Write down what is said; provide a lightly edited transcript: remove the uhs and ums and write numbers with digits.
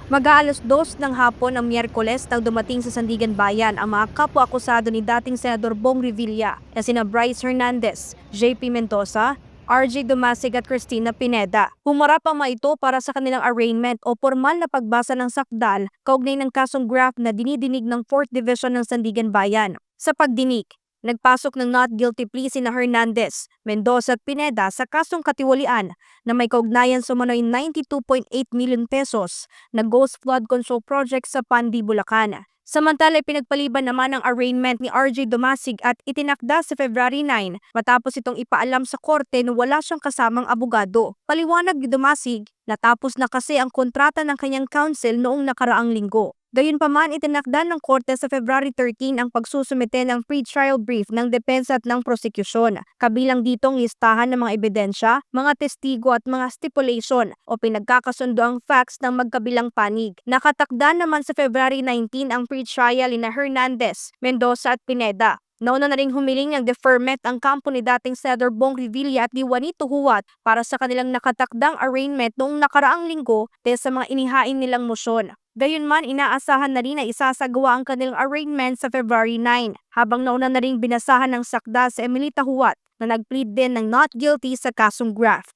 Mag-aalas 2 ng hapon ng Miyerkules nang dumating sa Sandigan Bayan ang mga kapwa-akusado ni dating Senador Bong Revilla na sina Bryce Hernandez, JP Mendoza, RJ Dumasig at Cristina Pineda. Humarap ang mga ito para sa kanilang arraignment o formal na pagbasa ng sakdal kaugnay ng kasong graft na dinidinig ng 4th Division ng Sandigan Bayan. Sa pagdinig, nagpasok ng not guilty plea sina Hernandez, Mendoza at Pineda sa kasong katiwalian na may kaugnayan sa umano'y 92.8 million pesos na Ghost Flood Control Project sa Pandi, Bulacan. Samantala, pinagpaliban naman ang arraignment ni RJ Dumasig at itinakda sa February 9 matapos itong ipaalam sa korte na wala siyang kasamang abogado. Paliwanag ni Dumasig, natapos na kasi ang kontrata ng kanyang counsel noong nakaraang linggo. Gayunpaman, itinakda ng korte sa February 13 ang pagsusumite ng pre-trial brief ng depensa at ng prosekusyon. Kabilang ditong listahan ng mga ebidensya, mga testigo at mga stipulation o pinagkakasundo ang facts ng magkabilang panig. Nakatakda naman sa February 19 ang pre-trial ni Hernandez, Mendoza at Pineda. Nauna na ring humiling ng deferment ang kampo ni dating Senador Bong Revilla at ni Juanito Huat para sa kanilang nakatakdang arraignment noong nakaraang linggo dahil sa mga inihain nilang mosyon. Gayunman, inaasahan na rin na isasagawa ang kanilang arraignment sa February 9, habang nauna na ring binasahan ng sakda sa Emilita Huat na nag-plead din ng not guilty sa kasong graft.